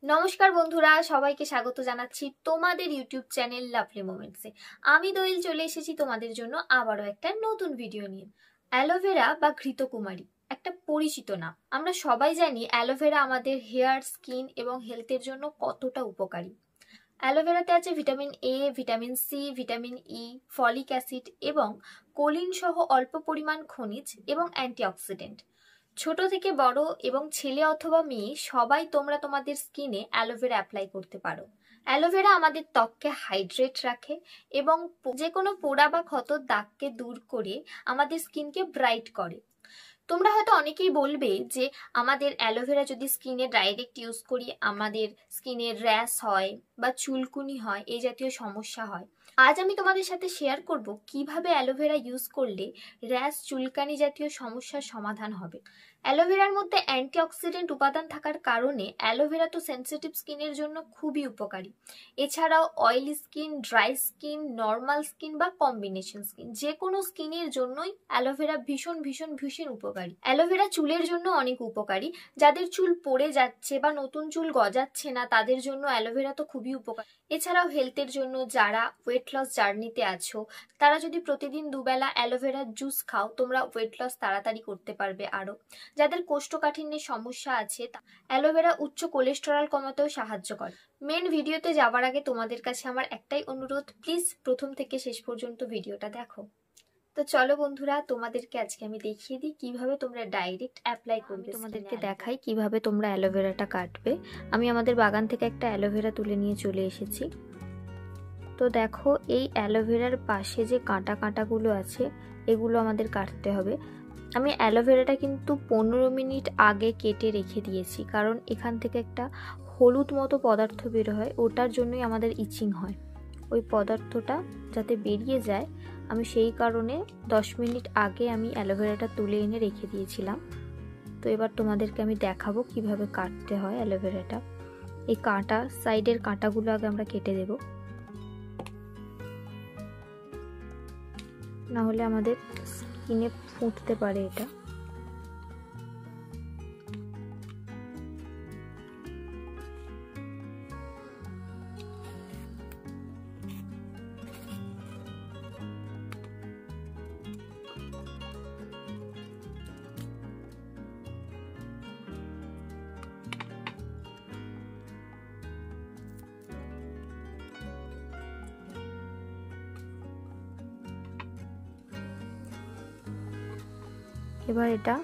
নমস্কার বন্ধুরা, সবাইকে স্বাগত জানাচ্ছি তোমাদের ইউটিউব চ্যানেল লাভলি মোমেন্টসে। আমি দোয়েল চলে এসেছি তোমাদের জন্য আবারও একটা নতুন ভিডিও নিয়ে। অ্যালোভেরা বা ঘৃতকুমারী একটা পরিচিত নাম। আমরা সবাই জানি অ্যালোভেরা আমাদের হেয়ার, স্কিন এবং হেলথের জন্য কতটা উপকারী। অ্যালোভেরাতে আছে vitamin A, vitamin C, vitamin E, folic acid এবং কোলিন সহ অল্প পরিমাণ খনিজ এবং অ্যান্টিঅক্সিডেন্ট। ছোট থেকে বড় এবং ছেলে অথবা মেয়ে সবাই তোমরা তোমাদের স্কিনে অ্যালোভেরা অ্যাপ্লাই করতে পারো। অ্যালোভেরা আমাদের ত্বককে হাইড্রেট রাখে এবং যে কোনো পোড়া বা ক্ষতর দাগকে দূর করে আমাদের স্কিনকে ব্রাইট করে। তোমরা হয়তো অনেকেই বলবে যে আমাদের অ্যালোভেরা যদি স্কিনে ডাইরেক্ট ইউজ করি আমাদের স্কিনে র্যাশ হয় বা চুলকুনি হয়, এই জাতীয় সমস্যা হয়। আজ আমি তোমাদের সাথে শেয়ার করব কিভাবে অ্যালোভেরা ইউজ করলে র্যাশ, চুলকানি জাতীয় সমস্যার সমাধান হবে। অ্যালোভেরার মধ্যে অ্যান্টিঅক্সিডেন্ট উপাদান থাকার কারণে অ্যালোভেরা তো সেনসিটিভ স্কিনের জন্য খুবই উপকারী। এছাড়াও oily skin, dry skin, normal skin বা কম্বিনেশন স্কিন, যে কোনো স্কিনের জন্যই অ্যালোভেরা ভীষণ ভীষণ ভীষণ উপকারী। অ্যালোভেরা চুলের জন্য অনেক উপকারী। যাদের চুল পড়ে যাচ্ছে বা নতুন চুল গজাচ্ছে না তাদের জন্য অ্যালোভেরা তো খুবই উপকারী। এছাড়াও হেলথের জন্য যারা ওয়েট লস জার্নিতে আছো তারা যদি প্রতিদিন দুবেলা অ্যালোভেরার জুস খাও তোমরা ওয়েট লস তাড়াতাড়ি করতে পারবে। আরও যাদের কোষ্ঠকাঠিন্যের সমস্যা আছে অ্যালোভেরা উচ্চ কোলেস্টেরল কমাতেও সাহায্য করে। মেন ভিডিওতে যাওয়ার আগে তোমাদের কাছে আমার একটাই অনুরোধ, প্লিজ প্রথম থেকে শেষ পর্যন্ত ভিডিওটা দেখো। তো চলো বন্ধুরা, তোমাদেরকে আজকে আমি দেখিয়ে দিই কিভাবে তোমরা ডাইরেক্ট অ্যাপ্লাই করবে। তোমাদেরকে দেখাই কিভাবে তোমরা অ্যালোভেরাটা কাটবে। আমি আমাদের বাগান থেকে একটা অ্যালোভেরা তুলে নিয়ে চলে এসেছি। তো দেখো, এই অ্যালোভেরার পাশে যে কাঁটা কাঁটাগুলো আছে এগুলো আমাদের কাটতে হবে। আমি অ্যালোভেরাটা কিন্তু 15 মিনিট আগে কেটে রেখে দিয়েছি, কারণ এখান থেকে একটা হলুদ মতো পদার্থ বের হয়, ওটার জন্যই আমাদের ইচিং হয়। ওই পদার্থটা যাতে বেরিয়ে যায় আমি সেই কারণে 10 মিনিট আগে আমি অ্যালোভেরাটা তুলে এনে রেখে দিয়েছিলাম। তো এবার তোমাদেরকে আমি দেখাবো কিভাবে কাটতে হয় অ্যালোভেরাটা। এই কাঁটা, সাইডের কাঁটাগুলো আগে আমরা কেটে দেব, না হলে আমাদের স্কিনে ফুটতে পারে এটা। এবার এটা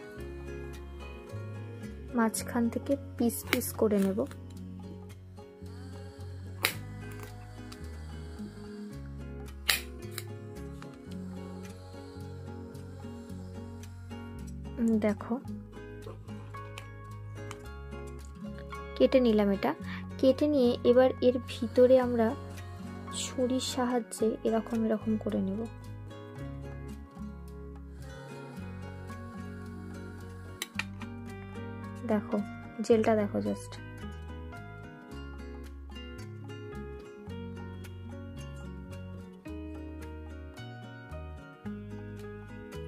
মাঝখান থেকে পিস পিস করে নেব। দেখো কেটে নিলাম। এটা কেটে নিয়ে এবার এর ভিতরে আমরা ছুরির সাহায্যে এরকম এরকম করে নেব। দেখো জেলটা দেখো জাস্ট।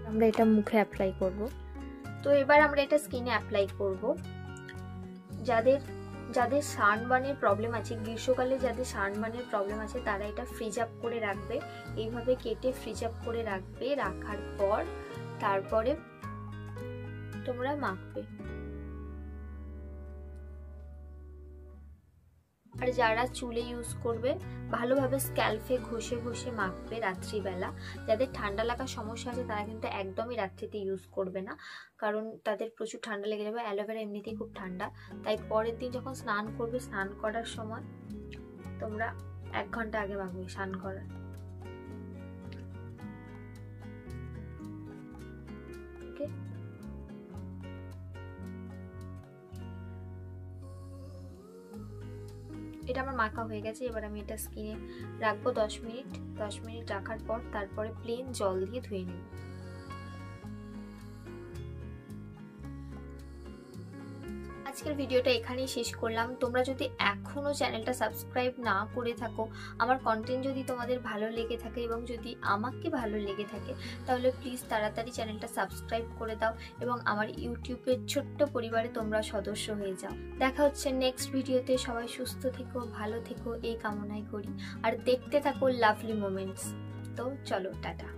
আমরা এটা মুখে অ্যাপ্লাই করব। তো এবার আমরা এটা স্কিনে অ্যাপ্লাই করব। যাদের যাদের সানবার্নের প্রবলেম আছে, গ্রীষ্মকালে যাদের সানবার্নের প্রবলেম আছে তারা এটা ফ্রিজ আপ করে রাখবে। এইভাবে কেটে ফ্রিজ আপ করে রাখবে। রাখার পর তারপরে তোমরা মাখবে। আর যারা চুলে ইউজ করবে ভালোভাবে স্ক্যাল্পে ঘষে ঘষে মাখবে রাত্রিবেলা। যাদের ঠান্ডা লাগার সমস্যা আছে তারা কিন্তু একদমই রাত্রিতে ইউজ করবে না, কারণ তাদের প্রচুর ঠান্ডা লেগে যাবে। অ্যালোভেরা এমনিতেই খুব ঠান্ডা, তাই পরের দিন যখন স্নান করবে স্নান করার সময় তোমরা 1 ঘন্টা আগে মাখবে স্নান করার। ওকে, এটা আমার মাখা হয়ে গেছে। এবার আমি এটা স্কিনে রাখবো 10 মিনিট। 10 মিনিট রাখার পর তারপরে প্লেন জল দিয়ে ধুয়ে নেব। আজকের ভিডিওটা এখানেই শেষ করলাম। তোমরা যদি এখনো চ্যানেলটা সাবস্ক্রাইব না করে থাকো, আমার কন্টেন্ট যদি তোমাদের ভালো লেগে থাকে এবং যদি আমাকে ভালো লেগে থাকে, তাহলে প্লিজ তাড়াতাড়ি চ্যানেলটা সাবস্ক্রাইব করে দাও এবং আমার ইউটিউবের ছোট্ট পরিবারে তোমরা সদস্য হয়ে যাও। দেখা হচ্ছে নেক্সট ভিডিওতে। সবাই সুস্থ থেকো, ভালো থেকো এই কামনাই করি। আর দেখতে থাকো লাভলি মোমেন্টস। তো চলো, টাটা।